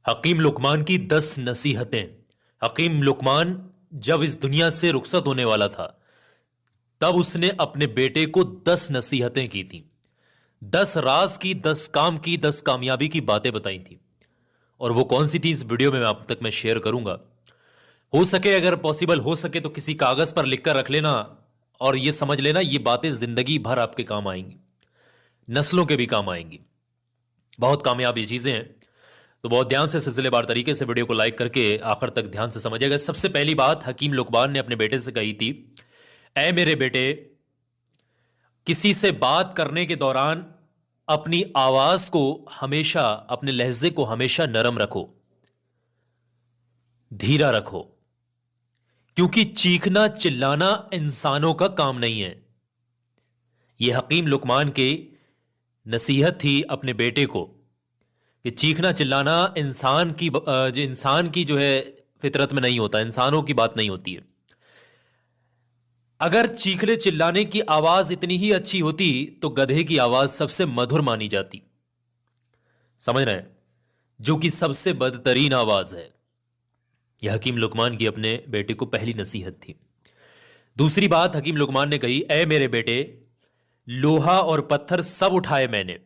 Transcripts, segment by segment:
हकीम लुकमान की 10 नसीहतें। हकीम लुकमान जब इस दुनिया से रुखसत होने वाला था तब उसने अपने बेटे को 10 नसीहतें की थी। 10 राज की, 10 काम की, 10 कामयाबी की बातें बताई थी। और वो कौन सी थी इस वीडियो में आप तक मैं शेयर करूंगा। हो सके, अगर पॉसिबल हो सके तो किसी कागज पर लिखकर रख लेना और ये समझ लेना ये बातें जिंदगी भर आपके काम आएंगी, नस्लों के भी काम आएंगी। बहुत कामयाब ये चीजें हैं। तो बहुत ध्यान से सिलसिलेवार तरीके से वीडियो को लाइक करके आखिर तक ध्यान से समझिएगा। सबसे पहली बात हकीम लुकमान ने अपने बेटे से कही थी, ऐ मेरे बेटे, किसी से बात करने के दौरान अपनी आवाज को हमेशा, अपने लहजे को हमेशा नरम रखो, धीरा रखो, क्योंकि चीखना चिल्लाना इंसानों का काम नहीं है। यह हकीम लुकमान की नसीहत थी अपने बेटे को कि चीखना चिल्लाना इंसान की जो है फितरत में नहीं होता, इंसानों की बात नहीं होती है। अगर चीखने चिल्लाने की आवाज इतनी ही अच्छी होती तो गधे की आवाज सबसे मधुर मानी जाती। समझ रहे हैं? जो कि सबसे बदतरीन आवाज है। यह हकीम लुकमान की अपने बेटे को पहली नसीहत थी। दूसरी बात हकीम लुकमान ने कही, ऐ मेरे बेटे, लोहा और पत्थर सब उठाए मैंने।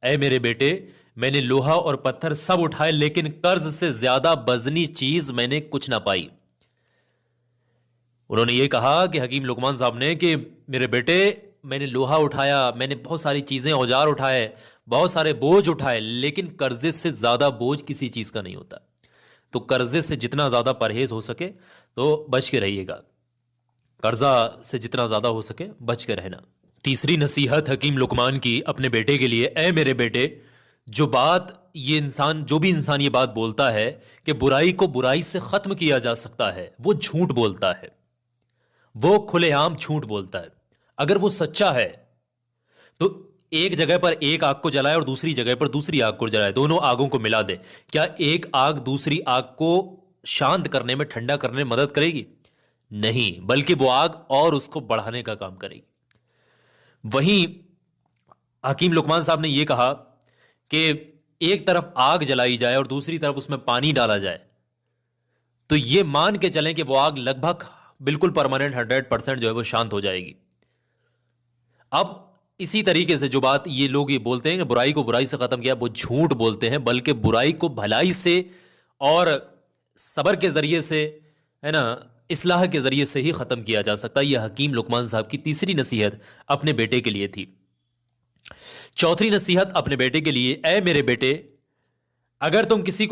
ऐ मेरे बेटे, मैंने लोहा और पत्थर सब उठाए, लेकिन कर्ज से ज्यादा वजनी चीज मैंने कुछ ना पाई। उन्होंने ये कहा कि हकीम लुकमान साहब ने कि मेरे बेटे, मैंने लोहा उठाया, मैंने बहुत सारी चीजें, औजार उठाए, बहुत सारे बोझ उठाए, लेकिन कर्जे से ज्यादा बोझ किसी चीज का नहीं होता। तो कर्जे से जितना ज्यादा परहेज हो सके तो बच के रहिएगा। कर्जा से जितना ज्यादा हो सके बच के रहना। तीसरी नसीहत हकीम लुकमान की अपने बेटे के लिए, ऐ मेरे बेटे, जो भी इंसान ये बात बोलता है कि बुराई को बुराई से खत्म किया जा सकता है, वो झूठ बोलता है। वो खुलेआम झूठ बोलता है। अगर वो सच्चा है तो एक जगह पर एक आग को जलाए और दूसरी जगह पर दूसरी आग को जलाए, दोनों आगों को मिला दे। क्या एक आग दूसरी आग को शांत करने में, ठंडा करने में मदद करेगी? नहीं, बल्कि वो आग और उसको बढ़ाने का काम करेगी। वहीं हकीम लुकमान साहब ने यह कहा कि एक तरफ आग जलाई जाए और दूसरी तरफ उसमें पानी डाला जाए तो यह मान के चलें कि वो आग लगभग बिल्कुल परमानेंट 100% जो है वो शांत हो जाएगी। अब इसी तरीके से जो बात ये लोग ये बोलते हैं कि बुराई को बुराई से खत्म किया, वो झूठ बोलते हैं। बल्कि बुराई को भलाई से और सब्र के जरिए से, है ना, इस्लाह के जरिए से ही खत्म किया जा सकता है। यह हकीम लुकमान साहब की तीसरी नसीहत अपने बेटे के लिए थी। चौथी नसीहत अपने बेटे के लिए, ऐ मेरे बेटे, अगर तुम किसी को